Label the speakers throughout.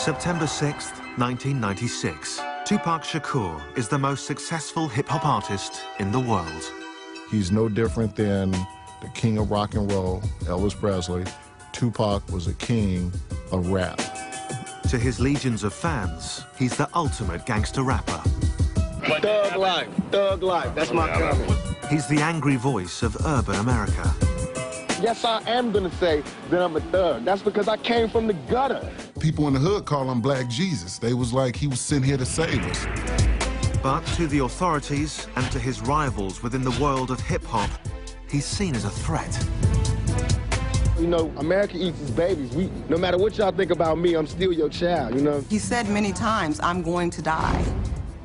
Speaker 1: September 6th, 1996. Tupac Shakur is the most successful hip-hop artist in the world.
Speaker 2: He's no different than the king of rock and roll, Elvis Presley. Tupac was a king of rap.
Speaker 1: To his legions of fans, he's the ultimate gangster rapper.
Speaker 3: Thug life, that's my comment.
Speaker 1: He's the angry voice of urban America.
Speaker 3: Yes, I am gonna say that I'm a thug. That's because I came from the gutter.
Speaker 2: People in the hood call him Black Jesus. They was like he was sent here to save us.
Speaker 1: But to the authorities and to his rivals within the world of hip-hop, he's seen as a threat.
Speaker 3: You know, America eats its babies. No matter what y'all think about me, I'm still your child, you know?
Speaker 4: He said many times, I'm going to die.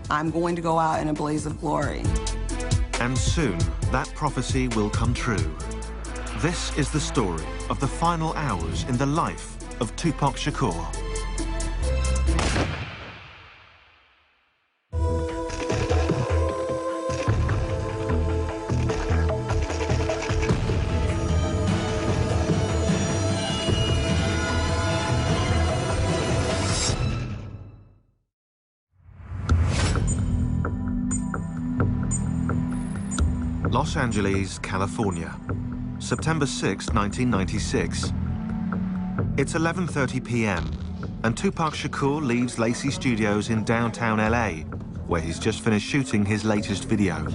Speaker 4: I'm going to go out in a blaze of glory.
Speaker 1: And soon, that prophecy will come true. This is the story of the final hours in the life of Tupac Shakur. Los Angeles, California, September 6, 1996. It's 11:30 p.m. and Tupac Shakur leaves Lacey Studios in downtown LA, where he's just finished shooting his latest video.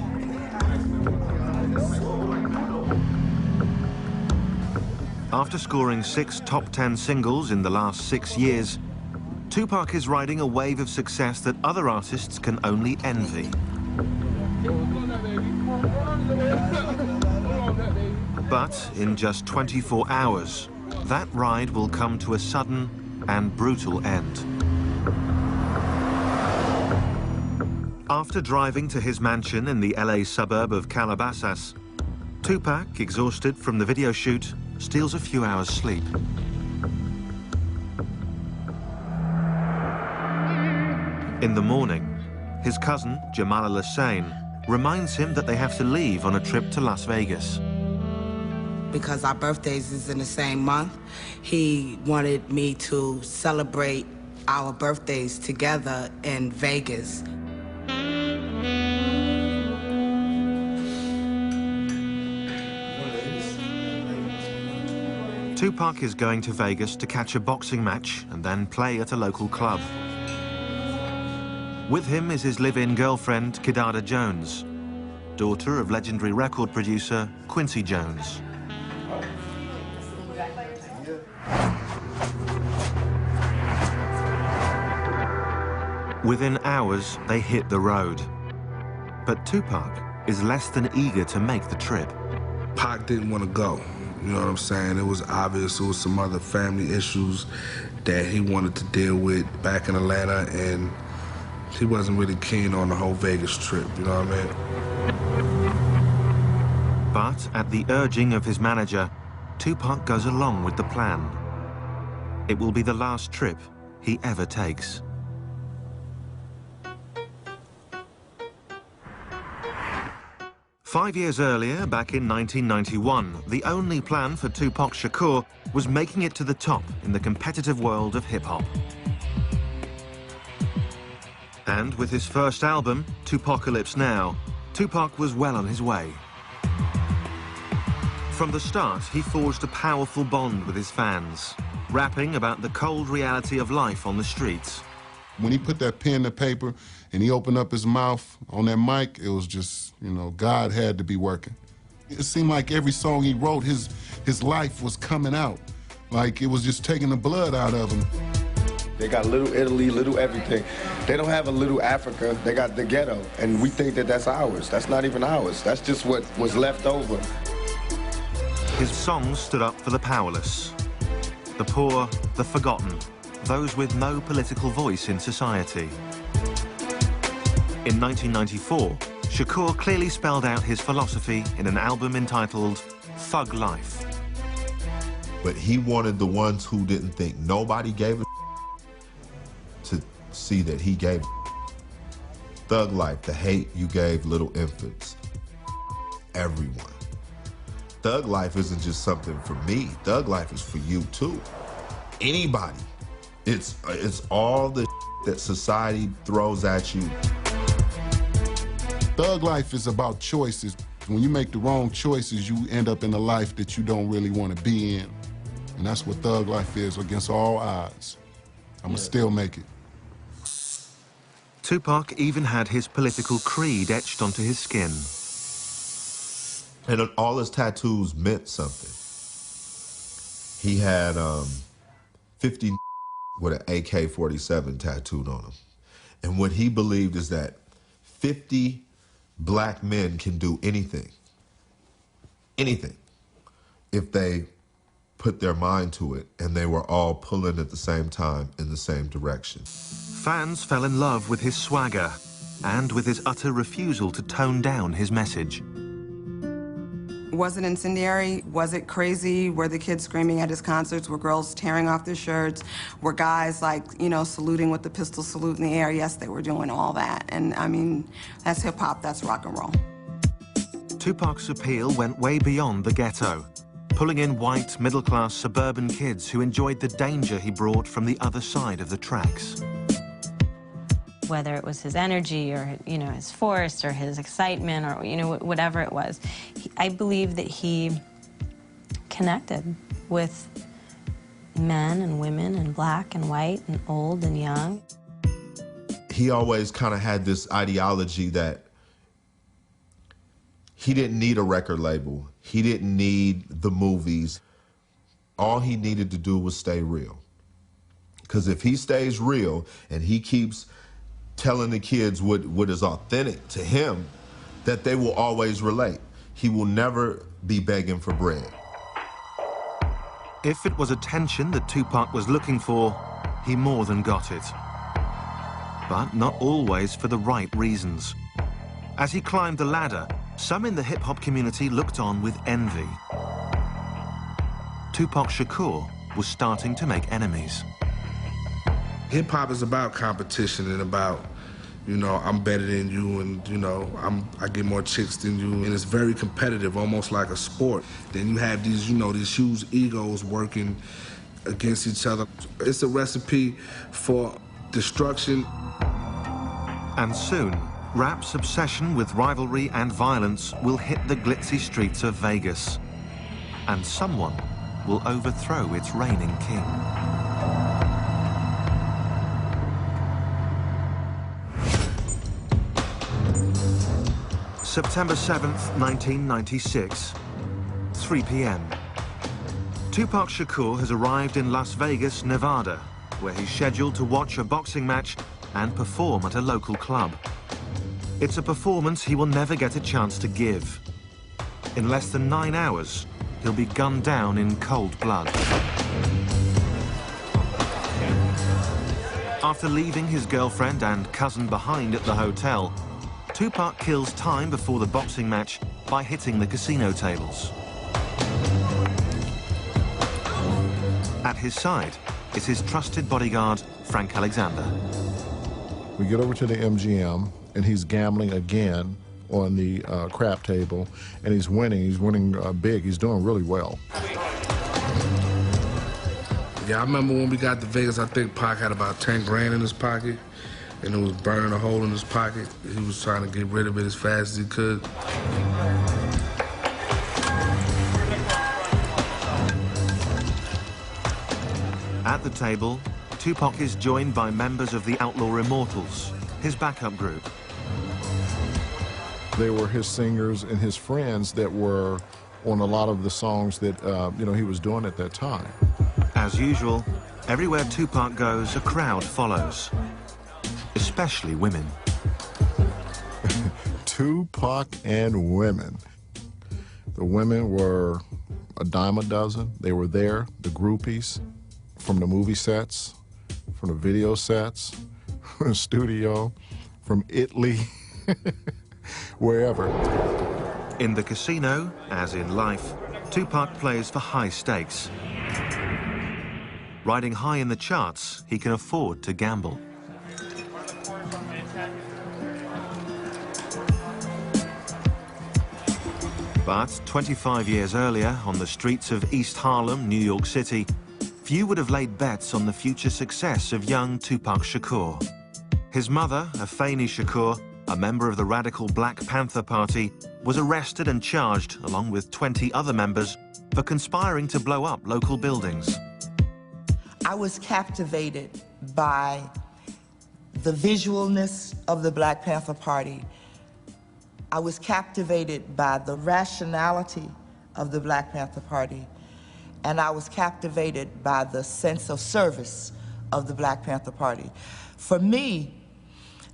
Speaker 1: After scoring 6 top 10 singles in the last 6 years, Tupac is riding a wave of success that other artists can only envy. But in just 24 hours, that ride will come to a sudden and brutal end. After driving to his mansion in the LA suburb of Calabasas, Tupac, exhausted from the video shoot, steals a few hours' sleep. In the morning, his cousin, Jamal Hussein, reminds him that they have to leave on a trip to Las Vegas.
Speaker 4: Because our birthdays is in the same month, he wanted me to celebrate our birthdays together in Vegas.
Speaker 1: Tupac is going to Vegas to catch a boxing match and then play at a local club. With him is his live-in girlfriend, Kidada Jones, daughter of legendary record producer Quincy Jones. Within hours, they hit the road. But Tupac is less than eager to make the trip.
Speaker 5: Pac didn't want to go, you know what I'm saying? It was obvious there was some other family issues that he wanted to deal with back in Atlanta, and he wasn't really keen on the whole Vegas trip, you know what I mean?
Speaker 1: But at the urging of his manager, Tupac goes along with the plan. It will be the last trip he ever takes. Five years earlier, back in 1991, the only plan for Tupac Shakur was making it to the top in the competitive world of hip-hop. And with his first album, Tupacalypse Now, Tupac was well on his way. From the start, he forged a powerful bond with his fans, rapping about the cold reality of life on the streets.
Speaker 2: When he put that pen to paper and he opened up his mouth on that mic, it was just, you know, God had to be working. It seemed like every song he wrote, his life was coming out. Like it was just taking the blood out of him.
Speaker 3: They got little Italy, little everything. They don't have a little Africa, they got the ghetto. And we think that that's ours. That's not even ours. That's just what was left over.
Speaker 1: His songs stood up for the powerless, the poor, the forgotten, those with no political voice in society. In 1994, Shakur clearly spelled out his philosophy in an album entitled Thug Life.
Speaker 6: But he wanted the ones who didn't think nobody gave a to see that he gave Thug Life, the hate you gave little infants. Everyone. Thug Life isn't just something for me. Thug Life is for you too. Anybody It's all the that society throws at you.
Speaker 2: Thug life is about choices. When you make the wrong choices, you end up in a life that you don't really want to be in. And that's what thug life is, against all odds. I'ma still make it.
Speaker 1: Tupac even had his political creed etched onto his skin.
Speaker 6: And all his tattoos meant something. He had 50 with an AK-47 tattooed on him. And what he believed is that 50 black men can do anything, if they put their mind to it, and they were all pulling at the same time in the same direction.
Speaker 1: Fans fell in love with his swagger and with his utter refusal to tone down his message.
Speaker 7: Was it incendiary? Was it crazy? Were the kids screaming at his concerts? Were girls tearing off their shirts? Were guys, like, you know, saluting with the pistol salute in the air? Yes, they were doing all that. And, I mean, that's hip-hop, that's rock and roll.
Speaker 1: Tupac's appeal went way beyond the ghetto, pulling in white, middle-class suburban kids who enjoyed the danger he brought from the other side of the tracks.
Speaker 8: Whether it was his energy or, you know, his force or his excitement or, you know, whatever it was, I believe that he connected with men and women and black and white and old and young.
Speaker 6: He always kind of had this ideology that he didn't need a record label. He didn't need the movies. All he needed to do was stay real. Because if he stays real and he keeps telling the kids what is authentic to him, that they will always relate. He will never be begging for bread.
Speaker 1: If it was attention that Tupac was looking for, he more than got it. But not always for the right reasons. As he climbed the ladder, some in the hip-hop community looked on with envy. Tupac Shakur was starting to make enemies.
Speaker 5: Hip-hop is about competition and about, you know, I'm better than you and, you know, I get more chicks than you. And it's very competitive, almost like a sport. Then you have these, you know, these huge egos working against each other. It's a recipe for destruction.
Speaker 1: And soon, rap's obsession with rivalry and violence will hit the glitzy streets of Vegas. And someone will overthrow its reigning king. September 7th, 1996, 3 p.m. Tupac Shakur has arrived in Las Vegas, Nevada, where he's scheduled to watch a boxing match and perform at a local club. It's a performance he will never get a chance to give. In less than 9 hours, he'll be gunned down in cold blood. After leaving his girlfriend and cousin behind at the hotel, Tupac kills time before the boxing match by hitting the casino tables. At his side is his trusted bodyguard, Frank Alexander.
Speaker 9: We get over to the MGM, and he's gambling again on the crap table, and he's winning. He's winning big. He's doing really well.
Speaker 5: Yeah, I remember when we got to Vegas, I think Pac had about 10 grand in his pocket, and it was burning a hole in his pocket. He was trying to get rid of it as fast as he could.
Speaker 1: At the table, Tupac is joined by members of the Outlaw Immortals, his backup group.
Speaker 9: They were his singers and his friends that were on a lot of the songs that you know, he was doing at that time.
Speaker 1: As usual, everywhere Tupac goes, a crowd follows, especially women.
Speaker 9: Tupac and women. The women were a dime a dozen. They were there, the groupies, from the movie sets, from the video sets, from the studio, from Italy, wherever.
Speaker 1: In the casino, as in life, Tupac plays for high stakes. Riding high in the charts, he can afford to gamble. But 25 years earlier, on the streets of East Harlem, New York City, few would have laid bets on the future success of young Tupac Shakur. His mother, Afeni Shakur, a member of the radical Black Panther Party, was arrested and charged, along with 20 other members, for conspiring to blow up local buildings.
Speaker 10: I was captivated by the visualness of the Black Panther Party. I was captivated by the rationality of the Black Panther Party. And I was captivated by the sense of service of the Black Panther Party. For me,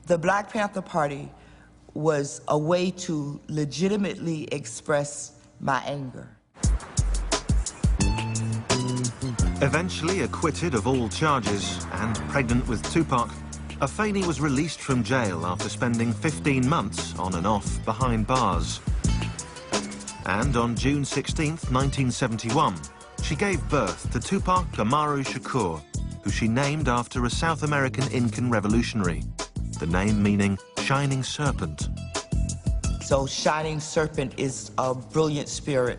Speaker 10: the Black Panther Party was a way to legitimately express my anger.
Speaker 1: Eventually acquitted of all charges and pregnant with Tupac, Afeni was released from jail after spending 15 months on and off behind bars. And on June 16th, 1971, she gave birth to Tupac Amaru Shakur, who she named after a South American Incan revolutionary, the name meaning Shining Serpent.
Speaker 10: So Shining Serpent is a brilliant spirit.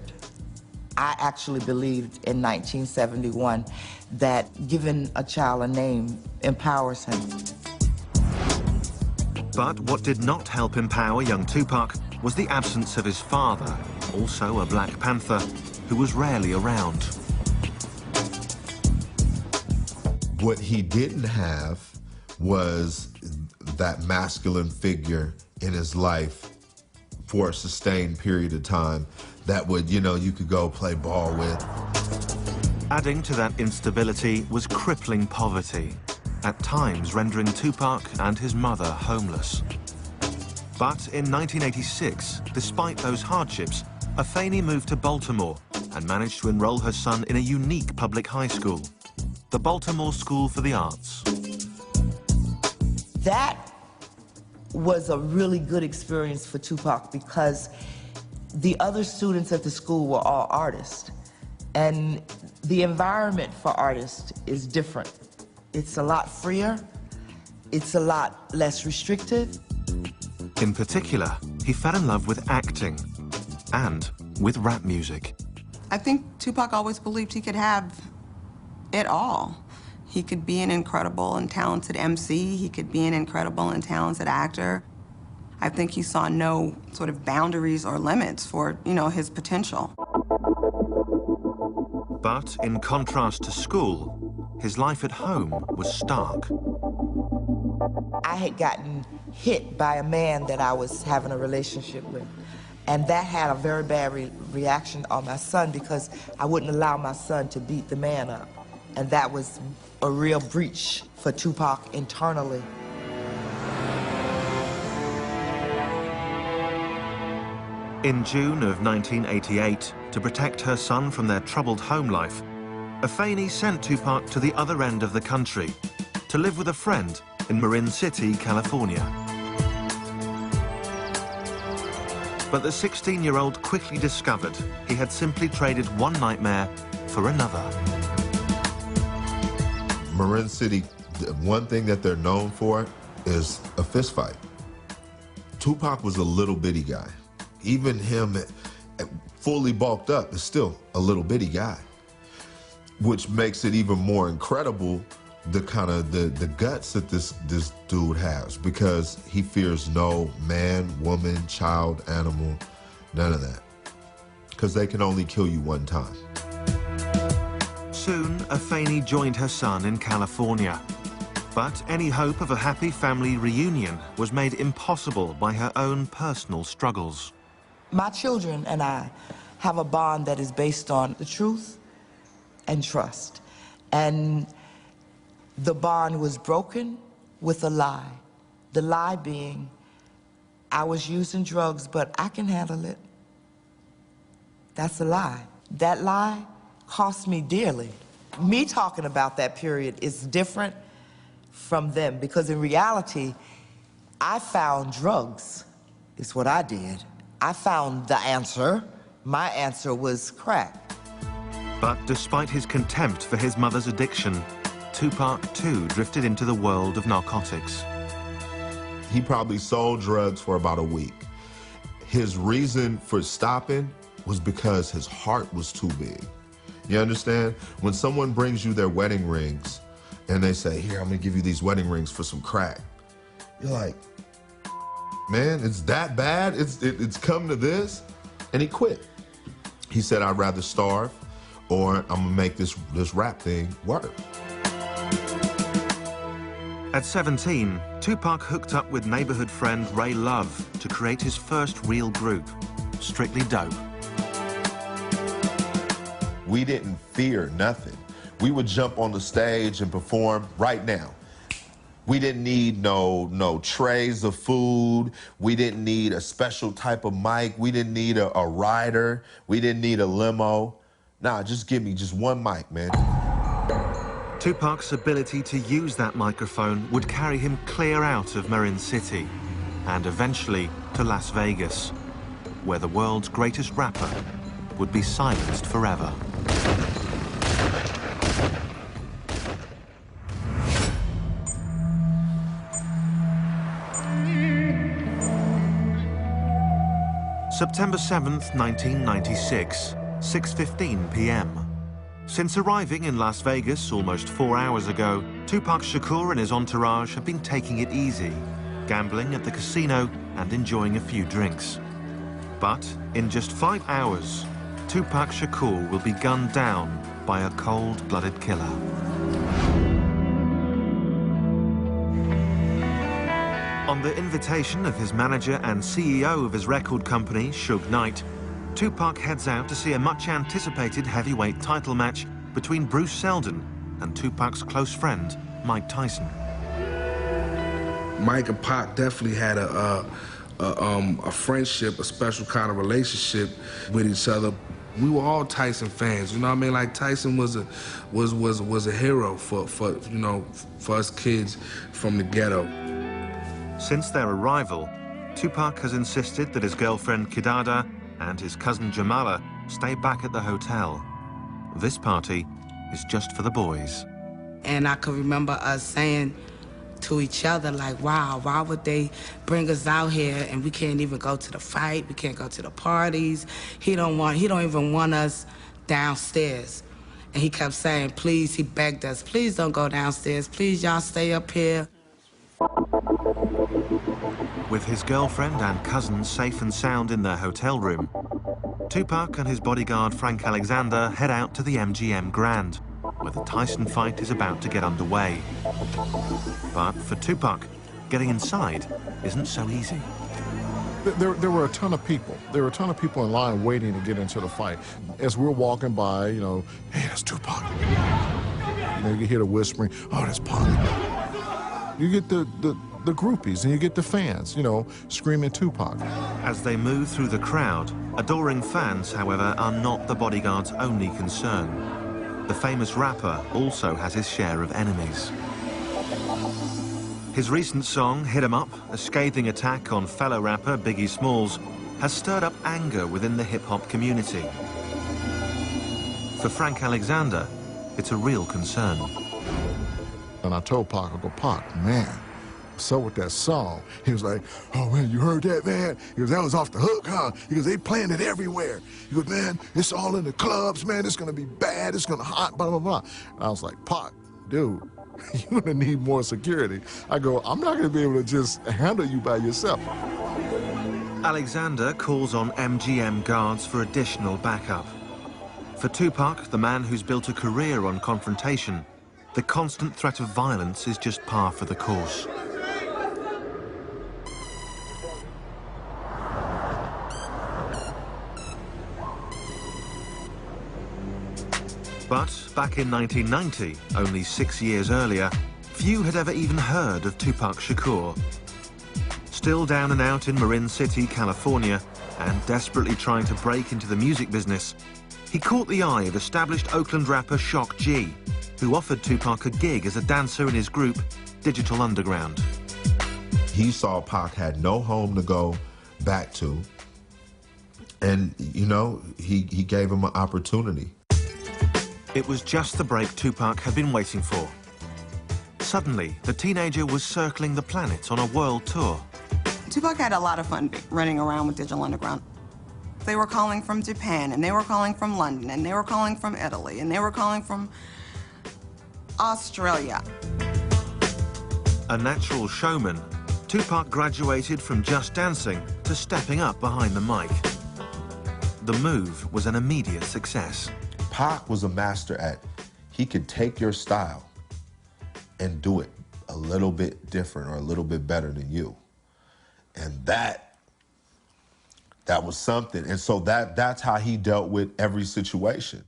Speaker 10: I actually believed in 1971 that giving a child a name empowers him.
Speaker 1: But what did not help empower young Tupac was the absence of his father, also a Black Panther, who was rarely around.
Speaker 6: What he didn't have was that masculine figure in his life for a sustained period of time that would, you could go play ball with.
Speaker 1: Adding to that instability was crippling poverty, at times rendering Tupac and his mother homeless. But in 1986, despite those hardships, Afeni moved to Baltimore and managed to enroll her son in a unique public high school, the Baltimore School for the Arts.
Speaker 10: That was a really good experience for Tupac because the other students at the school were all artists. And the environment for artists is different. It's a lot freer. It's a lot less restrictive.
Speaker 1: In particular, he fell in love with acting and with rap music.
Speaker 7: I think Tupac always believed he could have it all. He could be an incredible and talented MC. He could be an incredible and talented actor. I think he saw no sort of boundaries or limits for, his potential.
Speaker 1: But in contrast to school, his life at home was stark.
Speaker 10: I had gotten hit by a man that I was having a relationship with. And that had a very bad reaction on my son because I wouldn't allow my son to beat the man up. And that was a real breach for Tupac internally.
Speaker 1: In June of 1988, to protect her son from their troubled home life, Afeni sent Tupac to the other end of the country to live with a friend in Marin City, California. But the 16-year-old quickly discovered he had simply traded one nightmare for another.
Speaker 6: Marin City, one thing that they're known for is a fist fight. Tupac was a little bitty guy. Even him, fully bulked up, is still a little bitty guy, which makes it even more incredible the kind of the guts that this dude has, because he fears no man, woman, child, animal, none of that, because they can only kill you one time.
Speaker 1: Soon, Afeni joined her son in California. But any hope of a happy family reunion was made impossible by her own personal struggles.
Speaker 10: My children and I have a bond that is based on the truth and trust. And the bond was broken with a lie. The lie being, I was using drugs, but I can handle it. That's a lie. That lie cost me dearly. Me talking about that period is different from them because in reality, I found drugs, is what I did. I found the answer. My answer was crack.
Speaker 1: But despite his contempt for his mother's addiction, Tupac too drifted into the world of narcotics.
Speaker 6: He probably sold drugs for about a week. His reason for stopping was because his heart was too big. You understand? When someone brings you their wedding rings and they say, here, I'm gonna give you these wedding rings for some crack. You're like, man, it's that bad? It's come to this? And he quit. He said, I'd rather starve or I'm gonna make this rap thing work.
Speaker 1: At 17, Tupac hooked up with neighborhood friend Ray Love to create his first real group, Strictly Dope.
Speaker 6: We didn't fear nothing. We would jump on the stage and perform right now. We didn't need no trays of food. We didn't need a special type of mic. We didn't need a rider. We didn't need a limo. Nah, just give me just one mic, man.
Speaker 1: Tupac's ability to use that microphone would carry him clear out of Marin City and eventually to Las Vegas, where the world's greatest rapper would be silenced forever. September 7th, 1996, 6:15 p.m. Since arriving in Las Vegas almost 4 hours ago, Tupac Shakur and his entourage have been taking it easy, gambling at the casino and enjoying a few drinks. But in just 5 hours, Tupac Shakur will be gunned down by a cold-blooded killer. On the invitation of his manager and CEO of his record company, Suge Knight, Tupac heads out to see a much-anticipated heavyweight title match between Bruce Seldon and Tupac's close friend, Mike Tyson.
Speaker 5: Mike and Pac definitely had a friendship, a special kind of relationship with each other. We were all Tyson fans, you know what I mean? Like Tyson was a hero for us kids from the ghetto.
Speaker 1: Since their arrival, Tupac has insisted that his girlfriend Kidada and his cousin Jamala stay back at the hotel. This party is just for the boys.
Speaker 4: And I can remember us saying to each other, like, wow, why would they bring us out here and we can't even go to the fight, we can't go to the parties. He don't even want us downstairs. And he kept saying, please, he begged us, please don't go downstairs, please y'all stay up here.
Speaker 1: With his girlfriend and cousin safe and sound in their hotel room, Tupac and his bodyguard Frank Alexander head out to the MGM Grand, where the Tyson fight is about to get underway. But for Tupac, getting inside isn't so easy.
Speaker 9: There were a ton of people. There were a ton of people in line waiting to get into the fight. As we're walking by, you know, hey, that's Tupac. You know, you hear the whispering, oh, that's Pac. You get the groupies and you get the fans, you know, screaming Tupac.
Speaker 1: As they move through the crowd, adoring fans, however, are not the bodyguard's only concern. The famous rapper also has his share of enemies. His recent song, Hit 'Em Up, a scathing attack on fellow rapper Biggie Smalls, has stirred up anger within the hip-hop community. For Frank Alexander, it's a real concern.
Speaker 9: And I told Pac, I go, Pac, man, what's up with that song? He was like, oh man, you heard that, man? He goes, that was off the hook, huh? He goes, they playing it everywhere. He goes, man, it's all in the clubs, man, it's gonna be bad, it's gonna hot, blah, blah, blah. And I was like, Pac, dude, you're gonna need more security. I go, I'm not gonna be able to just handle you by yourself.
Speaker 1: Alexander calls on MGM guards for additional backup. For Tupac, the man who's built a career on confrontation, the constant threat of violence is just par for the course. But back in 1990, only 6 years earlier, few had ever even heard of Tupac Shakur. Still down and out in Marin City, California, and desperately trying to break into the music business, he caught the eye of established Oakland rapper Shock G, who offered Tupac a gig as a dancer in his group, Digital Underground.
Speaker 6: He saw Pac had no home to go back to, and, you know, he gave him an opportunity.
Speaker 1: It was just the break Tupac had been waiting for. Suddenly, the teenager was circling the planet on a world tour.
Speaker 7: Tupac had a lot of fun running around with Digital Underground. They were calling from Japan, and they were calling from London, and they were calling from Italy, and they were calling from Australia.
Speaker 1: A natural showman, Tupac graduated from just dancing to stepping up behind the mic. The move was an immediate success.
Speaker 6: Pac was a master at, he could take your style and do it a little bit different or a little bit better than you. And that was something. And so that's how he dealt with every situation.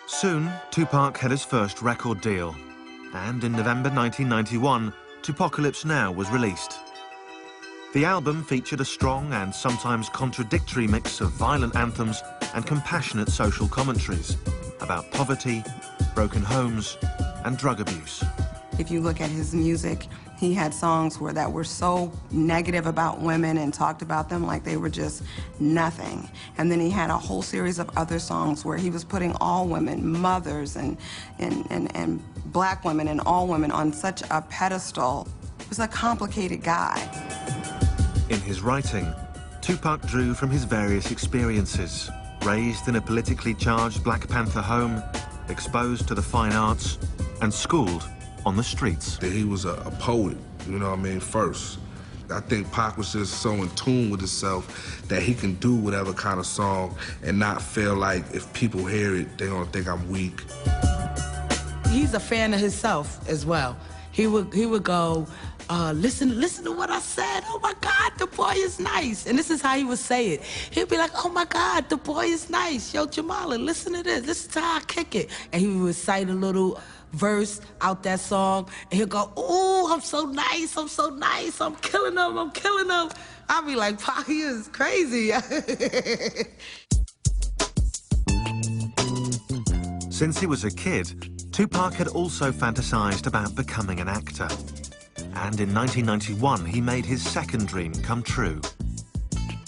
Speaker 1: Soon, Tupac had his first record deal. And in November 1991, Tupacalypse Now was released. The album featured a strong and sometimes contradictory mix of violent anthems and compassionate social commentaries about poverty, broken homes, and drug abuse.
Speaker 7: If you look at his music, he had songs that were so negative about women and talked about them like they were just nothing. And then he had a whole series of other songs where he was putting all women, mothers and black women and all women on such a pedestal. He was a complicated guy.
Speaker 1: In his writing, Tupac drew from his various experiences, raised in a politically charged Black Panther home, exposed to the fine arts, and schooled on the streets.
Speaker 5: He was a poet, you know what I mean, first. I think Pac was just so in tune with himself that he can do whatever kind of song and not feel like if people hear it, they're gonna think I'm weak.
Speaker 4: He's a fan of himself as well. He would go, listen to what I said. Oh my God, the boy is nice. And this is how he would say it. He'd be like, oh my God, the boy is nice. Yo, Jamala, listen to this. This is how I kick it. And he would recite a little verse out that song, and he'll go, ooh, I'm so nice, I'm so nice, I'm killing them, I'm killing them. I'll be like, Pac, he is crazy.
Speaker 1: Since he was a kid, Tupac had also fantasized about becoming an actor. And in 1991, he made his second dream come true.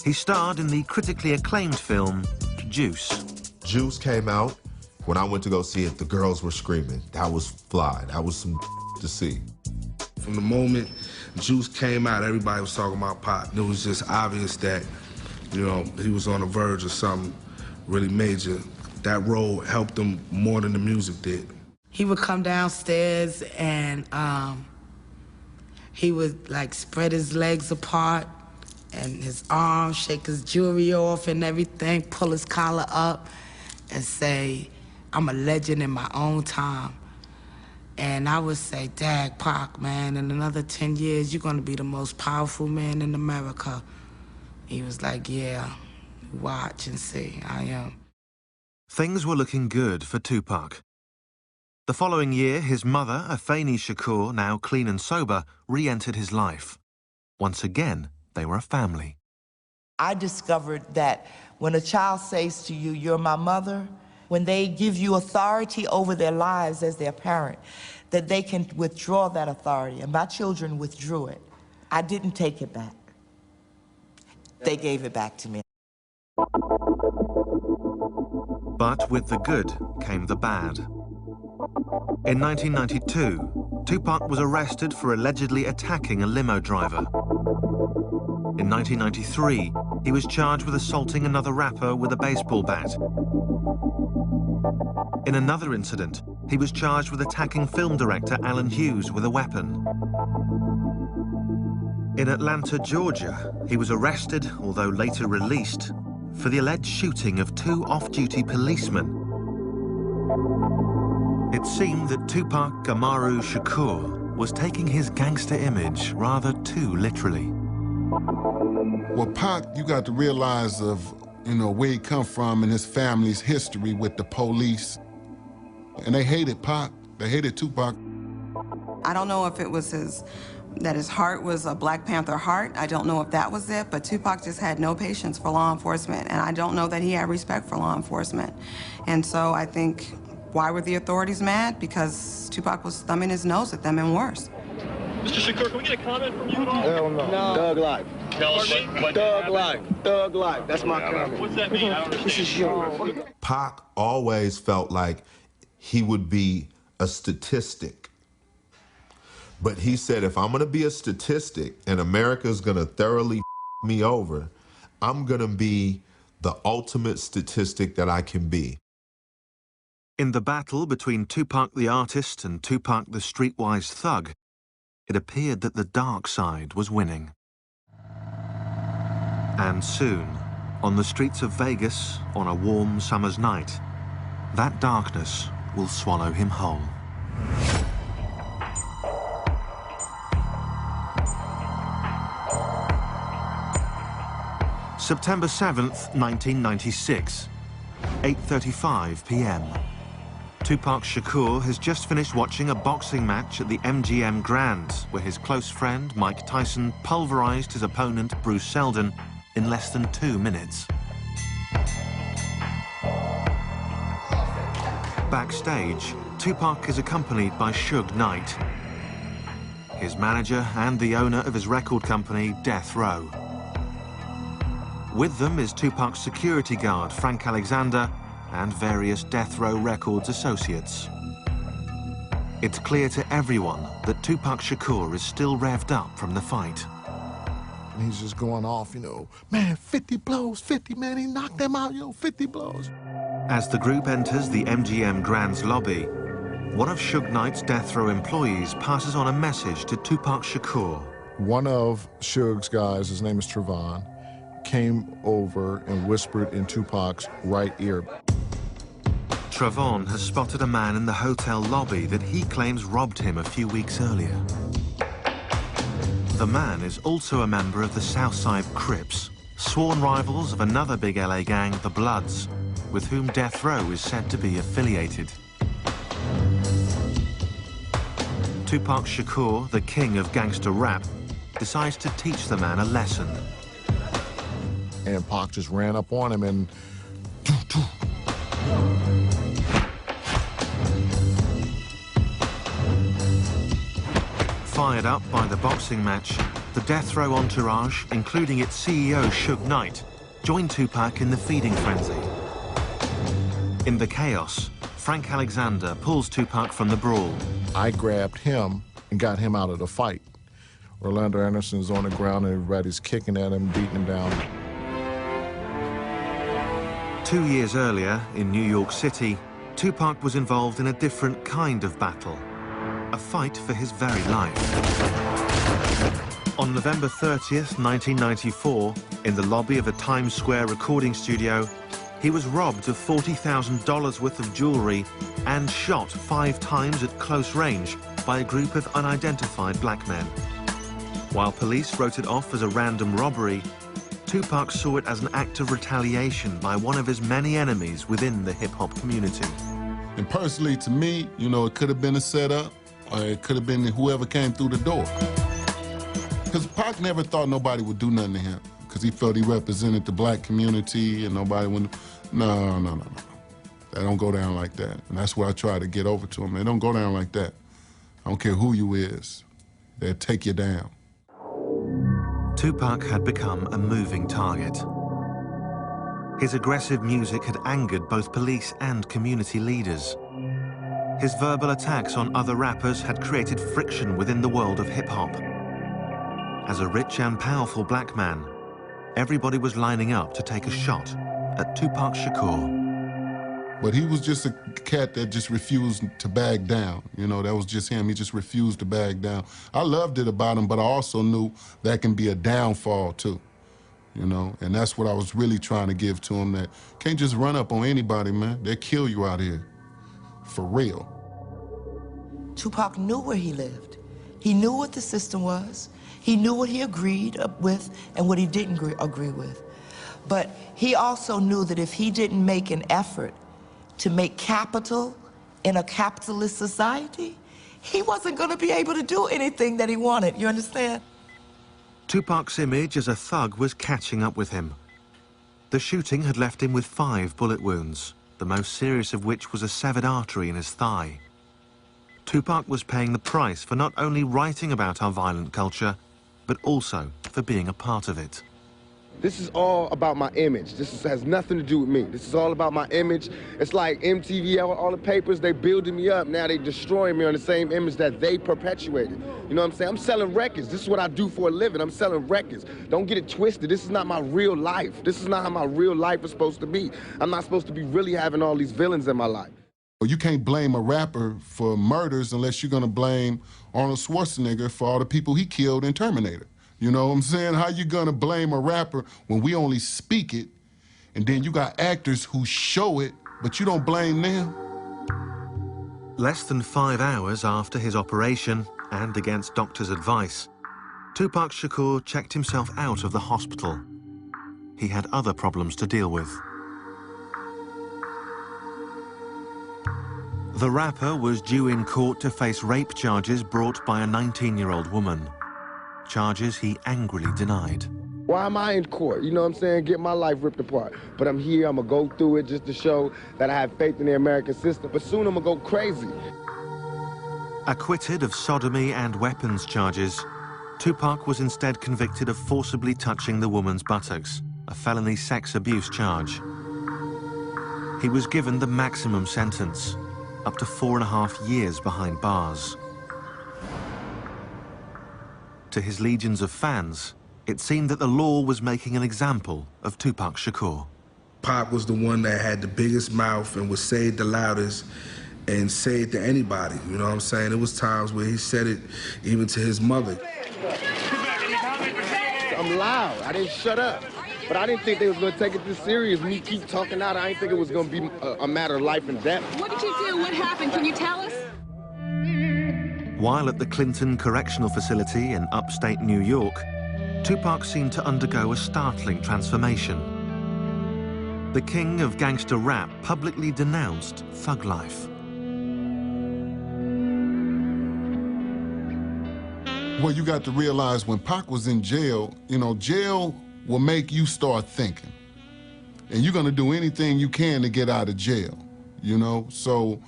Speaker 1: He starred in the critically acclaimed film, Juice.
Speaker 6: Juice came out. When I went to go see it, the girls were screaming. That was fly. That was some to see.
Speaker 5: From the moment Juice came out, everybody was talking about Pac. It was just obvious that, you know, he was on the verge of something really major. That role helped him more than the music did.
Speaker 4: He would come downstairs and he would like spread his legs apart and his arms, shake his jewelry off and everything, pull his collar up and say, I'm a legend in my own time. And I would say, dag, Pac, man, in another 10 years, you're gonna be the most powerful man in America. He was like, yeah, watch and see, I am.
Speaker 1: Things were looking good for Tupac. The following year, his mother, Afeni Shakur, now clean and sober, re-entered his life. Once again, they were a family.
Speaker 10: I discovered that when a child says to you, you're my mother, when they give you authority over their lives as their parent, that they can withdraw that authority. And my children withdrew it. I didn't take it back. They gave it back to me.
Speaker 1: But with the good came the bad. In 1992, Tupac was arrested for allegedly attacking a limo driver. In 1993, he was charged with assaulting another rapper with a baseball bat. In another incident, he was charged with attacking film director Alan Hughes with a weapon. In Atlanta, Georgia, he was arrested, although later released, for the alleged shooting of 2 off-duty policemen. It seemed that Tupac Amaru Shakur was taking his gangster image rather too literally.
Speaker 2: Well, Pac, you got to realize of, you know, where he come from and his family's history with the police. And they hated Pac. They hated Tupac.
Speaker 7: I don't know if it was that his heart was a Black Panther heart. I don't know if that was it, but Tupac just had no patience for law enforcement, and I don't know that he had respect for law enforcement. And so I think, why were the authorities mad? Because Tupac was thumbing his nose at them and worse.
Speaker 11: Mr. Shakur, can we get a comment from you at all?
Speaker 3: Hell no. Thug life. Thug life. Thug life. That's my comment.
Speaker 11: What's that mean? I don't understand. This is yours.
Speaker 6: Pac always felt like he would be a statistic. But he said, if I'm gonna be a statistic and America's gonna thoroughly me over, I'm gonna be the ultimate statistic that I can be.
Speaker 1: In the battle between Tupac the artist and Tupac the streetwise thug, it appeared that the dark side was winning. And soon, on the streets of Vegas, on a warm summer's night, that darkness will swallow him whole. September 7th, 1996, 8:35 p.m. Tupac Shakur has just finished watching a boxing match at the MGM Grand, where his close friend Mike Tyson pulverized his opponent Bruce Seldon in less than 2 minutes. Backstage, Tupac is accompanied by Suge Knight, his manager and the owner of his record company, Death Row. With them is Tupac's security guard, Frank Alexander, and various Death Row Records associates. It's clear to everyone that Tupac Shakur is still revved up from the fight.
Speaker 9: And he's just going off, you know, man, 50 blows, 50, man, he knocked them out, 50 blows.
Speaker 1: As the group enters the MGM Grand's lobby, one of Suge Knight's Death Row employees passes on a message to Tupac Shakur.
Speaker 9: One of Suge's guys, his name is Trevon, came over and whispered in Tupac's right ear.
Speaker 1: Trevon has spotted a man in the hotel lobby that he claims robbed him a few weeks earlier. The man is also a member of the Southside Crips, sworn rivals of another big LA gang, the Bloods, with whom Death Row is said to be affiliated. Tupac Shakur, the king of gangster rap, decides to teach the man a lesson.
Speaker 9: And Pac just ran up on him and...
Speaker 1: Fired up by the boxing match, the Death Row entourage, including its CEO, Suge Knight, joined Tupac in the feeding frenzy. In the chaos, Frank Alexander pulls Tupac from the brawl.
Speaker 9: I grabbed him and got him out of the fight. Orlando Anderson's on the ground and everybody's kicking at him, beating him down.
Speaker 1: 2 years earlier, in New York City, Tupac was involved in a different kind of battle, a fight for his very life. On November 30th, 1994, in the lobby of a Times Square recording studio, he was robbed of $40,000 worth of jewelry and shot 5 times at close range by a group of unidentified black men. While police wrote it off as a random robbery, Tupac saw it as an act of retaliation by one of his many enemies within the hip-hop community.
Speaker 2: And personally, to me, it could have been a setup, or it could have been whoever came through the door. Because Pac never thought nobody would do nothing to him, because he felt he represented the black community and nobody would... No. That don't go down like that. And that's what I try to get over to him. It don't go down like that. I don't care who you is. They'll take you down.
Speaker 1: Tupac had become a moving target. His aggressive music had angered both police and community leaders. His verbal attacks on other rappers had created friction within the world of hip-hop. As a rich and powerful black man, everybody was lining up to take a shot at Tupac Shakur.
Speaker 2: But he was just a cat that just refused to back down. That was just him. He just refused to back down. I loved it about him, but I also knew that can be a downfall too. And that's what I was really trying to give to him, that can't just run up on anybody, man. They'll kill you out here. For real.
Speaker 10: Tupac knew where he lived. He knew what the system was. He knew what he agreed with and what he didn't agree with. But he also knew that if he didn't make an effort to make capital in a capitalist society, he wasn't going to be able to do anything that he wanted, you understand?
Speaker 1: Tupac's image as a thug was catching up with him. The shooting had left him with 5 bullet wounds, the most serious of which was a severed artery in his thigh. Tupac was paying the price for not only writing about our violent culture, but also for being a part of it.
Speaker 3: This is all about my image. Has nothing to do with me. This is all about my image. It's like MTV, all the papers, they building me up. Now they destroying me on the same image that they perpetuated. You know what I'm saying? I'm selling records. This is what I do for a living. I'm selling records. Don't get it twisted. This is not my real life. This is not how my real life is supposed to be. I'm not supposed to be really having all these villains in my life.
Speaker 2: You can't blame a rapper for murders unless you're gonna blame Arnold Schwarzenegger for all the people he killed in Terminator. You know what I'm saying? How you gonna blame a rapper when we only speak it, and then you got actors who show it, but you don't blame them?
Speaker 1: Less than 5 hours after his operation, and against doctors' advice, Tupac Shakur checked himself out of the hospital. He had other problems to deal with. The rapper was due in court to face rape charges brought by a 19-year-old woman. Charges he angrily denied.
Speaker 3: Why am I in court? You know what I'm saying? Get my life ripped apart. But I'm here, I'm gonna go through it just to show that I have faith in the American system. But soon I'm gonna go crazy.
Speaker 1: Acquitted of sodomy and weapons charges, Tupac was instead convicted of forcibly touching the woman's buttocks, a felony sex abuse charge. He was given the maximum sentence, up to 4.5 years behind bars. To his legions of fans, it seemed that the law was making an example of Tupac Shakur.
Speaker 5: Pac was the one that had the biggest mouth and would say it the loudest and say it to anybody, you know what I'm saying? There was times where he said it even to his mother.
Speaker 3: I'm loud, I didn't shut up. But I didn't think they was gonna take it this serious. Me keep talking out, I didn't think it was gonna be a matter of life and death.
Speaker 12: What did you do? What happened? Can you tell us?
Speaker 1: While at the Clinton Correctional Facility in upstate New York, Tupac seemed to undergo a startling transformation. The king of gangster rap publicly denounced thug life.
Speaker 2: Well, you got to realize when Pac was in jail, you know, jail will make you start thinking. And you're gonna do anything you can to get out of jail, you know? So,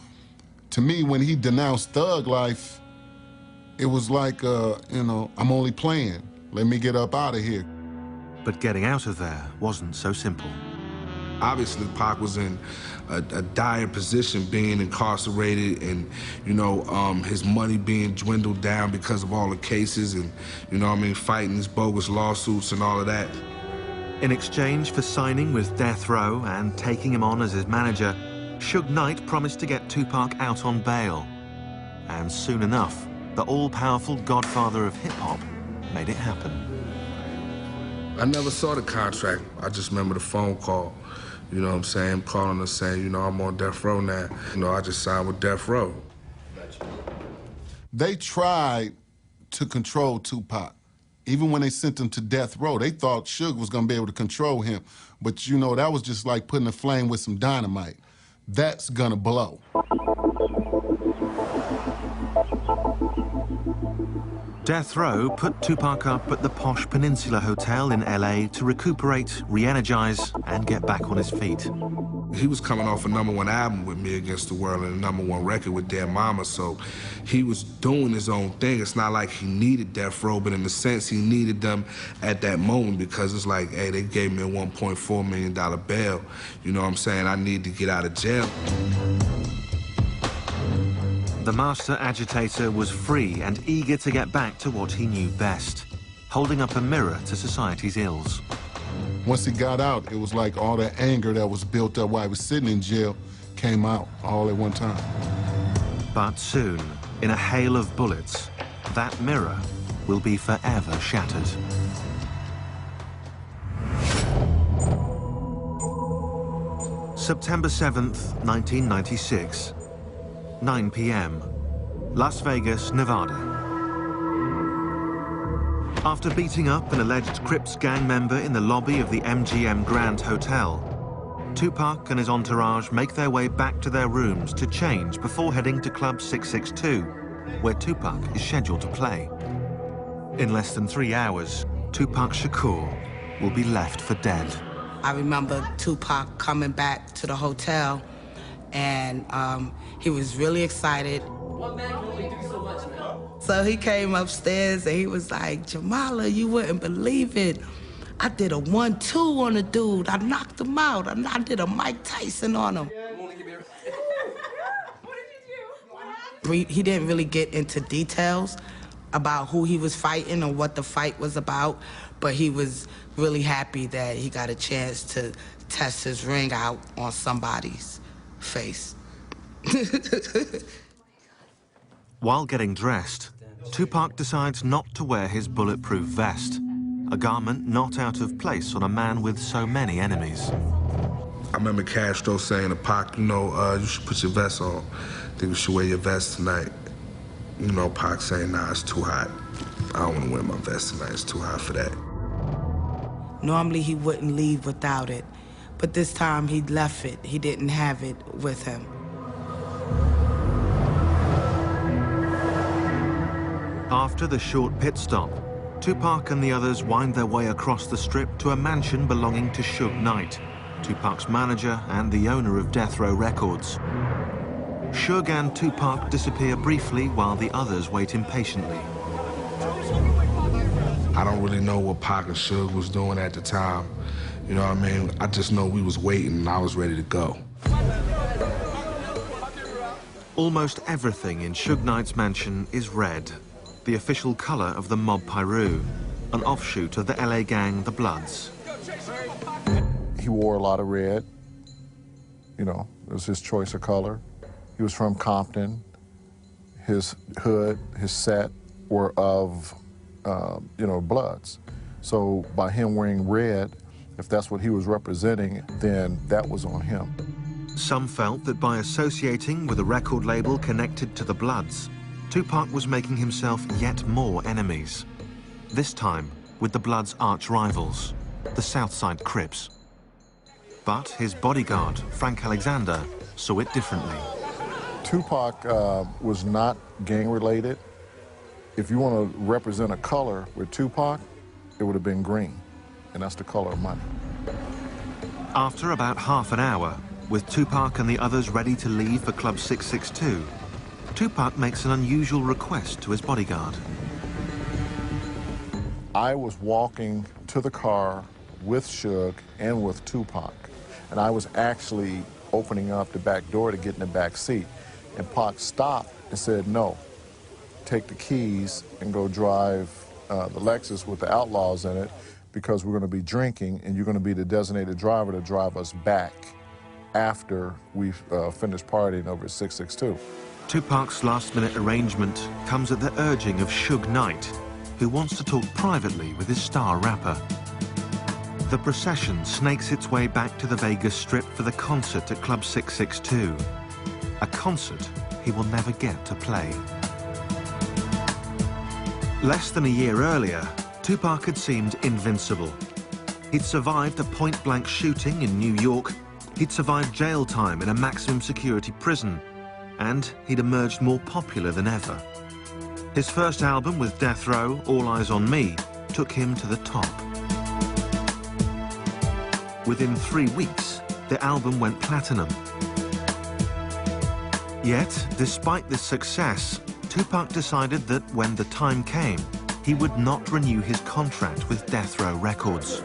Speaker 2: to me, when he denounced thug life, it was like, you know, I'm only playing. Let me get up out of here.
Speaker 1: But getting out of there wasn't so simple.
Speaker 5: Obviously, Pac was in a dire position, being incarcerated and, you know, his money being dwindled down because of all the cases and, you know what I mean, fighting these bogus lawsuits and all of that.
Speaker 1: In exchange for signing with Death Row and taking him on as his manager, Suge Knight promised to get Tupac out on bail. And soon enough, the all-powerful godfather of hip-hop made it happen.
Speaker 5: I never saw the contract. I just remember the phone call. You know what I'm saying? Calling us saying, you know, I'm on Death Row now. You know, I just signed with Death Row.
Speaker 2: They tried to control Tupac. Even when they sent him to Death Row, they thought Suge was gonna be able to control him. But you know, that was just like putting a flame with some dynamite. That's gonna blow.
Speaker 1: Death Row put Tupac up at the posh Peninsula Hotel in LA to recuperate, re-energize, and get back on his feet.
Speaker 5: He was coming off a #1 album with Me Against the World and a #1 record with Dead Mama, so he was doing his own thing. It's not like he needed Death Row, but in a sense, he needed them at that moment because it's like, hey, they gave me a $1.4 million bail. You know what I'm saying? I need to get out of jail.
Speaker 1: The master agitator was free and eager to get back to what he knew best, holding up a mirror to society's ills.
Speaker 2: Once he got out, it was like all the anger that was built up while he was sitting in jail came out all at one time.
Speaker 1: But soon, in a hail of bullets, that mirror will be forever shattered. September 7th, 1996. 9 p.m., Las Vegas, Nevada. After beating up an alleged Crips gang member in the lobby of the MGM Grand Hotel, Tupac and his entourage make their way back to their rooms to change before heading to Club 662, where Tupac is scheduled to play. In less than 3 hours, Tupac Shakur will be left for dead.
Speaker 4: I remember Tupac coming back to the hotel, and he was really excited. So he came upstairs and he was like, Jamala, you wouldn't believe it. I did a 1-2 on a dude. I knocked him out. I did a Mike Tyson on him. He didn't really get into details about who he was fighting or what the fight was about, but he was really happy that he got a chance to test his ring out on somebody's face.
Speaker 1: While getting dressed, Tupac decides not to wear his bulletproof vest, a garment not out of place on a man with so many enemies.
Speaker 5: I remember Castro saying to Pac, you know, you should put your vest on. I think you should wear your vest tonight. You know, Pac saying, nah, it's too hot. I don't want to wear my vest tonight. It's too hot for that.
Speaker 4: Normally, he wouldn't leave without it, but this time he left it. He didn't have it with him.
Speaker 1: After the short pit stop, Tupac and the others wind their way across the strip to a mansion belonging to Suge Knight, Tupac's manager and the owner of Death Row Records. Suge and Tupac disappear briefly while the others wait impatiently.
Speaker 5: I don't really know what Pac and Suge was doing at the time. You know what I mean? I just know we was waiting and I was ready to go.
Speaker 1: Almost everything in Suge Knight's mansion is red, the official color of the Mob Piru, an offshoot of the LA gang, the Bloods.
Speaker 9: He wore a lot of red. You know, it was his choice of color. He was from Compton. His hood, his set were of, you know, Bloods. So by him wearing red, if that's what he was representing, then that was on him.
Speaker 1: Some felt that by associating with a record label connected to the Bloods, Tupac was making himself yet more enemies. This time with the Bloods' arch rivals, the Southside Crips. But his bodyguard, Frank Alexander, saw it differently.
Speaker 9: Tupac was not gang-related. If you want to represent a color with Tupac, it would have been green, and that's the color of money.
Speaker 1: After about half an hour, with Tupac and the others ready to leave for Club 662, Tupac makes an unusual request to his bodyguard.
Speaker 9: I was walking to the car with Suge and with Tupac, and I was actually opening up the back door to get in the back seat. And Pac stopped and said, no, take the keys and go drive the Lexus with the Outlaws in it, because we're going to be drinking and you're going to be the designated driver to drive us back after we've finished partying over at 662.
Speaker 1: Tupac's last-minute arrangement comes at the urging of Suge Knight, who wants to talk privately with his star rapper. The procession snakes its way back to the Vegas Strip for the concert at Club 662, a concert he will never get to play. Less than a year earlier, Tupac had seemed invincible. He'd survived a point-blank shooting in New York, he'd survived jail time in a maximum security prison, and he'd emerged more popular than ever. His first album with Death Row, All Eyes on Me, took him to the top. Within 3 weeks, the album went platinum. Yet, despite this success, Tupac decided that when the time came, he would not renew his contract with Death Row Records.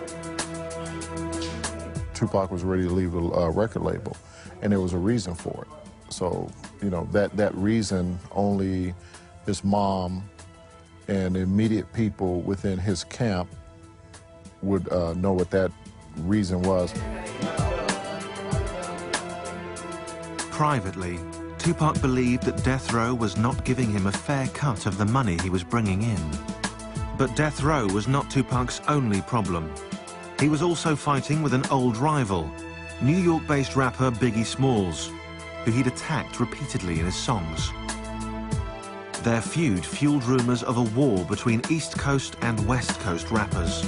Speaker 9: Tupac was ready to leave the record label, and there was a reason for it. So, you know, that reason only his mom and the immediate people within his camp would know what that reason was.
Speaker 1: Privately, Tupac believed that Death Row was not giving him a fair cut of the money he was bringing in. But Death Row was not Tupac's only problem. He was also fighting with an old rival, New York-based rapper Biggie Smalls, who he'd attacked repeatedly in his songs. Their feud fueled rumors of a war between East Coast and West Coast rappers.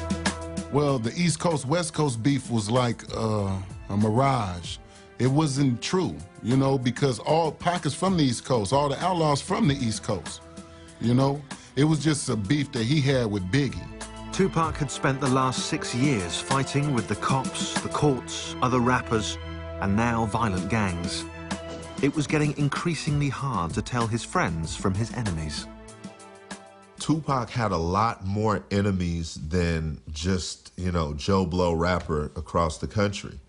Speaker 2: Well, the East Coast-West Coast beef was like a mirage. It wasn't true, you know, because all Pac is from the East Coast, all the Outlaws from the East Coast, you know? It was just a beef that he had with Biggie.
Speaker 1: Tupac had spent the last 6 years fighting with the cops, the courts, other rappers, and now violent gangs. It was getting increasingly hard to tell his friends from his enemies.
Speaker 6: Tupac had a lot more enemies than just, you know, Joe Blow rapper across the country.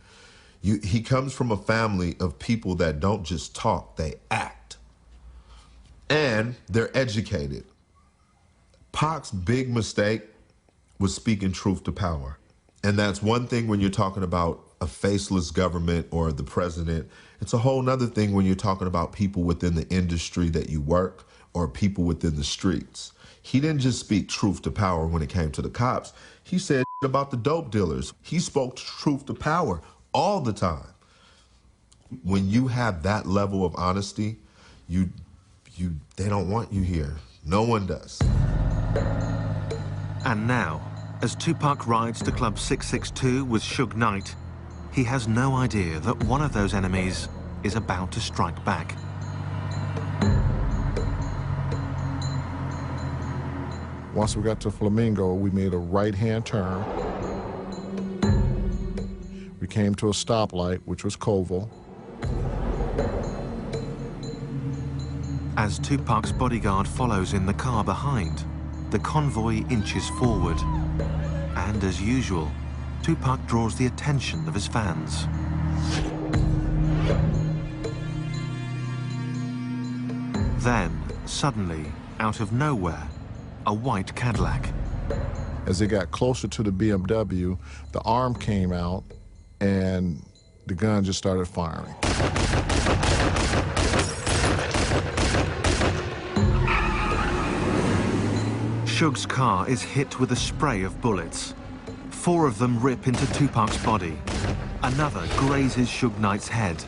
Speaker 6: He comes from a family of people that don't just talk, they act. And they're educated. Pac's big mistake was speaking truth to power. And that's one thing when you're talking about a faceless government or the president. It's a whole nother thing when you're talking about people within the industry that you work or people within the streets. He didn't just speak truth to power when it came to the cops. He said about the dope dealers. He spoke truth to power all the time. When you have that level of honesty, they don't want you here. No one does.
Speaker 1: And now, as Tupac rides to Club 662 with Suge Knight, he has no idea that one of those enemies is about to strike back.
Speaker 9: Once we got to Flamingo, we made a right-hand turn. We came to a stoplight, which was Colville.
Speaker 1: As Tupac's bodyguard follows in the car behind, the convoy inches forward. And as usual, Tupac draws the attention of his fans. Then, suddenly, out of nowhere, a white Cadillac.
Speaker 9: As they got closer to the BMW, the arm came out and the gun just started firing.
Speaker 1: Suge's car is hit with a spray of bullets. 4 of them rip into Tupac's body. Another grazes Suge Knight's head.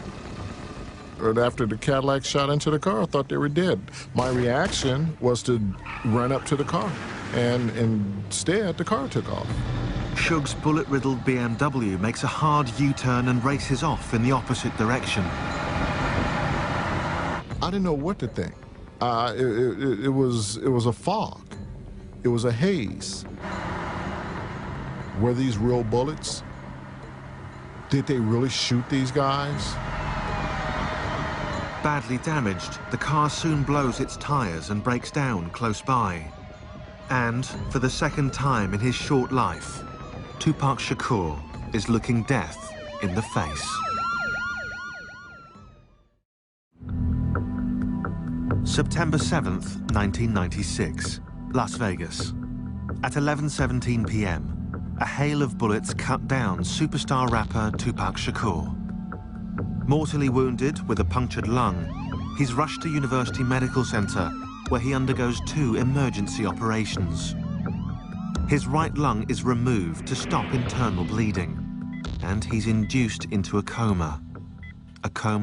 Speaker 9: Right after the Cadillac shot into the car, I thought they were dead. My reaction was to run up to the car, and instead, the car took off.
Speaker 1: Suge's bullet-riddled BMW makes a hard U-turn and races off in the opposite direction.
Speaker 9: I didn't know what to think. It was a fog. It was a haze. Were these real bullets? Did they really shoot these guys?
Speaker 1: Badly damaged, the car soon blows its tires and breaks down close by. And, for the second time in his short life, Tupac Shakur is looking death in the face. September 7th, 1996, Las Vegas. At 11:17 p.m., a hail of bullets cut down superstar rapper Tupac Shakur. Mortally wounded with a punctured lung, he's rushed to University Medical Center, where he undergoes 2 emergency operations. His right lung is removed to stop internal bleeding, and he's induced into a coma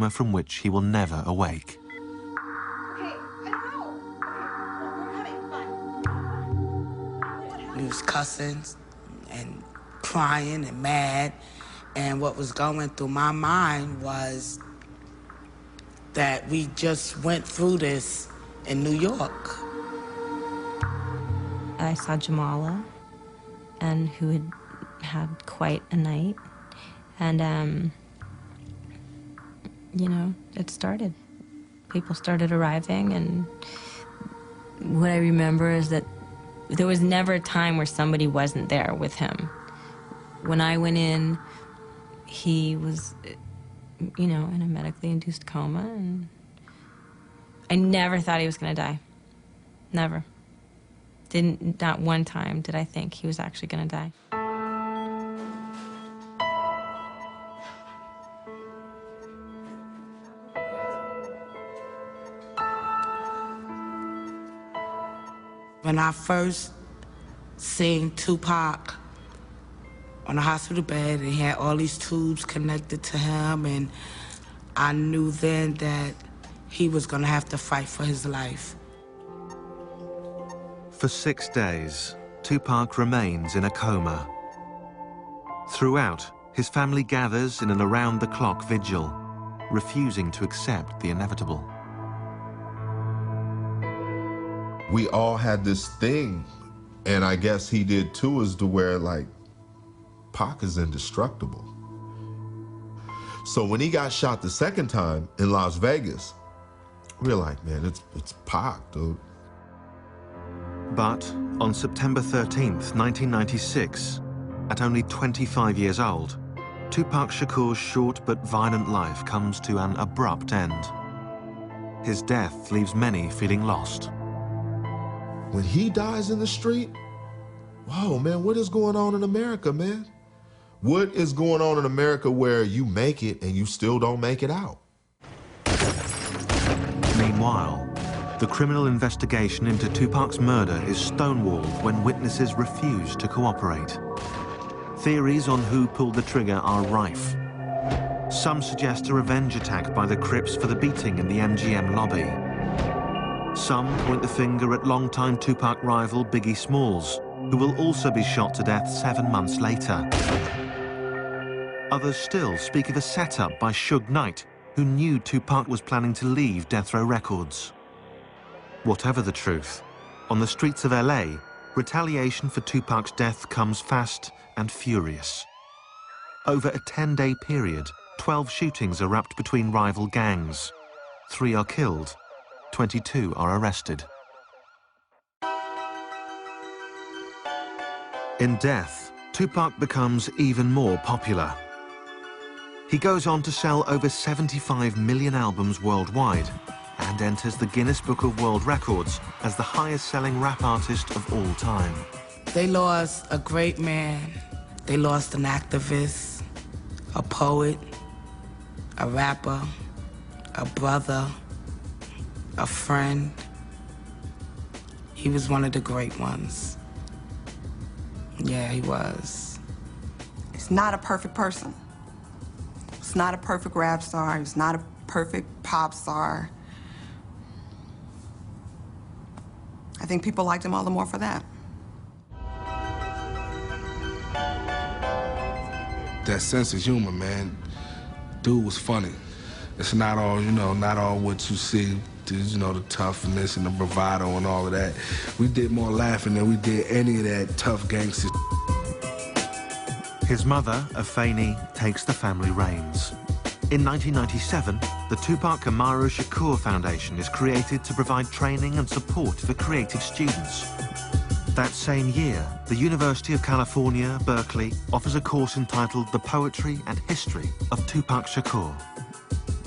Speaker 1: from which he will never awake.
Speaker 4: He was cussing and crying and mad. And what was going through my mind was that we just went through this in New York.
Speaker 8: I saw Jamala, and who had had quite a night. And, you know, it started. People started arriving, and what I remember is that there was never a time where somebody wasn't there with him. When I went in, he was, you know, in a medically induced coma, and I never thought he was gonna die. Never. Not one time did I think he was actually gonna die.
Speaker 4: When I first seen Tupac on the hospital bed, and he had all these tubes connected to him, and I knew then that he was gonna have to fight for his life.
Speaker 1: For 6 days, Tupac remains in a coma. Throughout, his family gathers in an around-the-clock vigil, refusing to accept the inevitable.
Speaker 6: We all had this thing, and I guess he did too, is to where, like, Pac is indestructible. So when he got shot the second time in Las Vegas, we were like, man, it's Pac, dude.
Speaker 1: But on September 13th, 1996, at only 25 years old, Tupac Shakur's short but violent life comes to an abrupt end. His death leaves many feeling lost.
Speaker 6: When he dies in the street, whoa, man, what is going on in America, man? What is going on in America where you make it and you still don't make it out?
Speaker 1: Meanwhile, the criminal investigation into Tupac's murder is stonewalled when witnesses refuse to cooperate. Theories on who pulled the trigger are rife. Some suggest a revenge attack by the Crips for the beating in the MGM lobby. Some point the finger at longtime Tupac rival Biggie Smalls, who will also be shot to death 7 months later. Others still speak of a setup by Suge Knight, who knew Tupac was planning to leave Death Row Records. Whatever the truth, on the streets of LA, retaliation for Tupac's death comes fast and furious. Over a 10-day period, 12 shootings erupt between rival gangs. 3 are killed, 22 are arrested. In death, Tupac becomes even more popular. He goes on to sell over 75 million albums worldwide and enters the Guinness Book of World Records as the highest-selling rap artist of all time.
Speaker 4: They lost a great man. They lost an activist, a poet, a rapper, a brother, a friend. He was one of the great ones. Yeah, he was.
Speaker 7: He's not a perfect person. He's not a perfect rap star. He's not a perfect pop star. I think people liked him all the more for that.
Speaker 5: That sense of humor, man. Dude was funny. It's not all, you know, not all what you see, you know, the toughness and the bravado and all of that. We did more laughing than we did any of that tough gangster.
Speaker 1: His mother, Afeni, takes the family reins. In 1997, the Tupac Shakur Foundation is created to provide training and support for creative students. That same year, the University of California, Berkeley, offers a course entitled The Poetry and History of Tupac Shakur.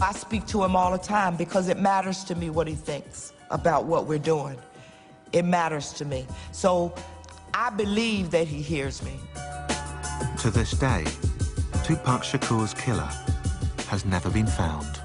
Speaker 10: I speak to him all the time because it matters to me what he thinks about what we're doing. It matters to me. So I believe that he hears me.
Speaker 1: To this day, Tupac Shakur's killer has never been found.